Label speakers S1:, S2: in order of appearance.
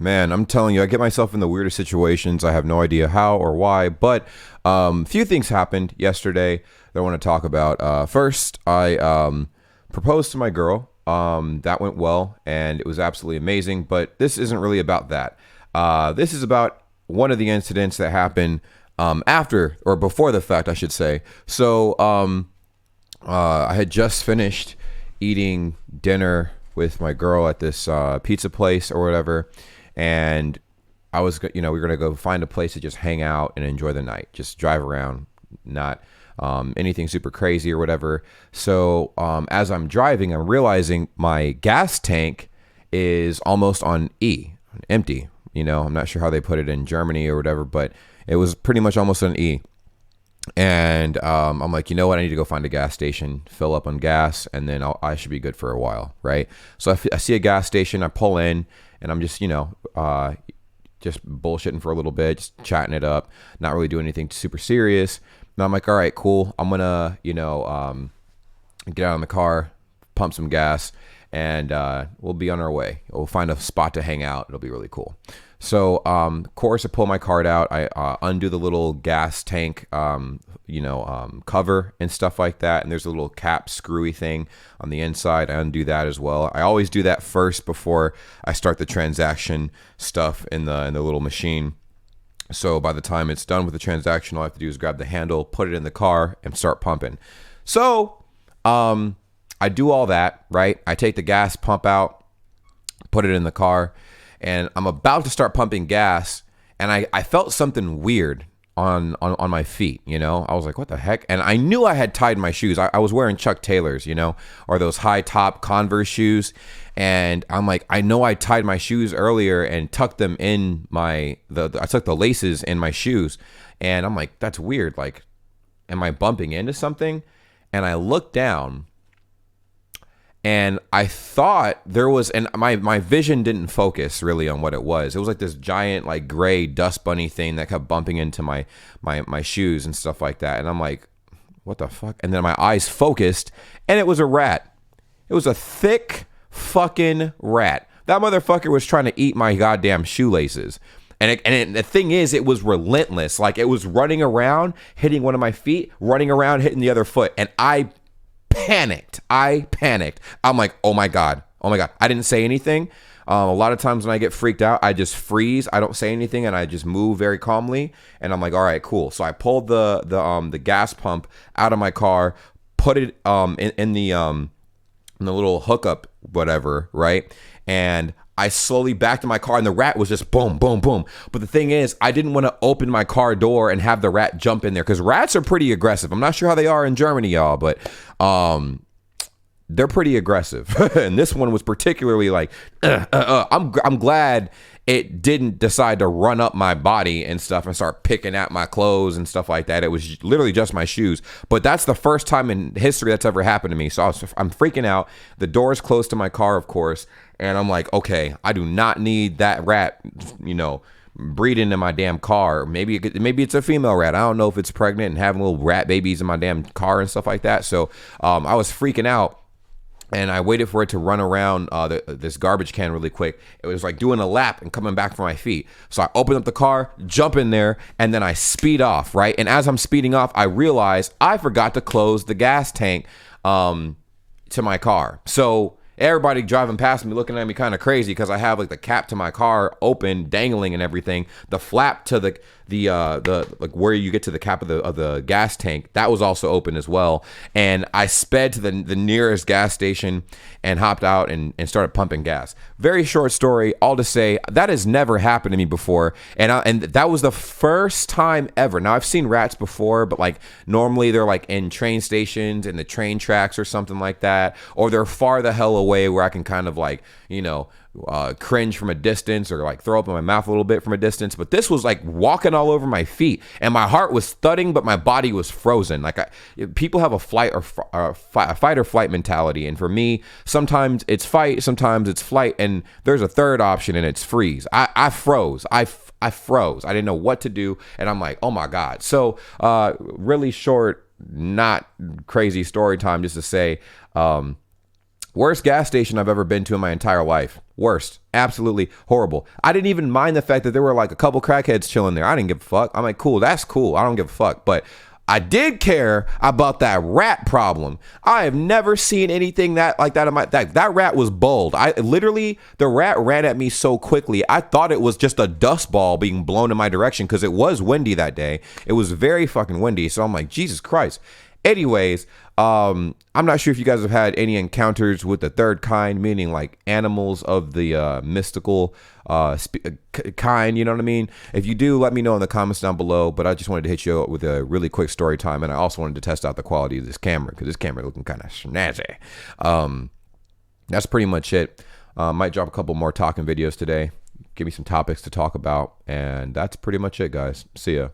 S1: man, I'm telling you, I get myself in the weirdest situations. I have no idea how or why, but few things happened yesterday that I want to talk about. First, I proposed to my girl. That went well, and it was absolutely amazing. But this isn't really about that. This is about one of the incidents that happened after or before the fact, I should say. So I had just finished eating dinner with my girl at this pizza place or whatever, and we were gonna go find a place to just hang out and enjoy the night, just drive around, not anything super crazy or whatever. So as I'm driving, I'm realizing my gas tank is almost on empty. I'm not sure how they put it in Germany or whatever, but it was pretty much almost on E. And I'm like, you know what? I need to go find a gas station, fill up on gas, and then I should be good for a while, right? So I see a gas station, I pull in, and I'm just, just bullshitting for a little bit, just chatting it up, not really doing anything super serious. And I'm like, all right, cool. I'm gonna, get out of the car, pump some gas, and we'll be on our way. We'll find a spot to hang out. It'll be really cool. So, of course, I pull my card out. I undo the little gas tank, cover and stuff like that. And there's a little cap screwy thing on the inside. I undo that as well. I always do that first before I start the transaction stuff in the little machine. So by the time it's done with the transaction, all I have to do is grab the handle, put it in the car, and start pumping. So I do all that, right? I take the gas pump out, put it in the car, and I'm about to start pumping gas, and I felt something weird on my feet, I was like, what the heck? And I knew I had tied my shoes. I was wearing Chuck Taylors, or those high top Converse shoes. And I'm like, I know I tied my shoes earlier and tucked them in I took the laces in my shoes. And I'm like, that's weird. Like, am I bumping into something? And I looked down, and I thought there was, and my vision didn't focus really on what it was. It was like this giant, like, gray dust bunny thing that kept bumping into my shoes and stuff like that. And I'm like, what the fuck? And then my eyes focused, and it was a rat. It was a thick fucking rat. That motherfucker was trying to eat my goddamn shoelaces. And the thing is, it was relentless. Like, it was running around, hitting one of my feet, running around, hitting the other foot. And I panicked. I'm like, oh my God. I didn't say anything. A lot of times when I get freaked out, I just freeze. I don't say anything, and I just move very calmly. And I'm like, all right, cool. So I pulled the gas pump out of my car, put it in the little hookup, whatever, right? And I slowly backed to my car, and the rat was just boom, boom, boom. But the thing is, I didn't want to open my car door and have the rat jump in there, because rats are pretty aggressive. I'm not sure how they are in Germany, y'all, but they're pretty aggressive. And this one was particularly like, I'm glad it didn't decide to run up my body and stuff and start picking at my clothes and stuff like that. It was literally just my shoes. But that's the first time in history that's ever happened to me. So I'm freaking out. The door is close to my car, of course. And I'm like, okay, I do not need that rat, breeding in my damn car. Maybe it's a female rat. I don't know if it's pregnant and having little rat babies in my damn car and stuff like that. So I was freaking out. And I waited for it to run around this garbage can really quick. It was like doing a lap and coming back for my feet. So I open up the car, jump in there, and then I speed off, right? And as I'm speeding off, I realize I forgot to close the gas tank to my car. So everybody driving past me looking at me kind of crazy, because I have like the cap to my car open, dangling and everything. The flap to the like where you get to the cap of the gas tank, that was also open as well. And I sped to the nearest gas station and hopped out and started pumping gas. Very short story, all to say that has never happened to me before, and that was the first time ever. Now, I've seen rats before, but like normally they're like in train stations, in the train tracks or something like that, or they're far the hell away where I can kind of like, cringe from a distance, or like throw up in my mouth a little bit from a distance. But this was like walking all over my feet, and my heart was thudding, but my body was frozen. Like people have a fight or flight mentality, and for me, sometimes it's fight, sometimes it's flight, and there's a third option, and it's freeze. I froze. I froze. I didn't know what to do, and I'm like, oh my God. So really short, not crazy story time, just to say, worst gas station I've ever been to in my entire life. Worst. Absolutely horrible. I didn't even mind the fact that there were like a couple crackheads chilling there. I didn't give a fuck. I'm like, cool, that's cool. I don't give a fuck. But I did care about that rat problem. I have never seen anything like that in my that rat was bold. The rat ran at me so quickly. I thought it was just a dust ball being blown in my direction because it was windy that day. It was very fucking windy. So I'm like, Jesus Christ. Anyways, I'm not sure if you guys have had any encounters with the third kind, meaning like animals of the mystical kind, you know what I mean? If you do, let me know in the comments down below, but I just wanted to hit you up with a really quick story time, and I also wanted to test out the quality of this camera, because this camera looking kind of snazzy. That's pretty much it. Might drop a couple more talking videos today, give me some topics to talk about, and that's pretty much it, guys. See ya.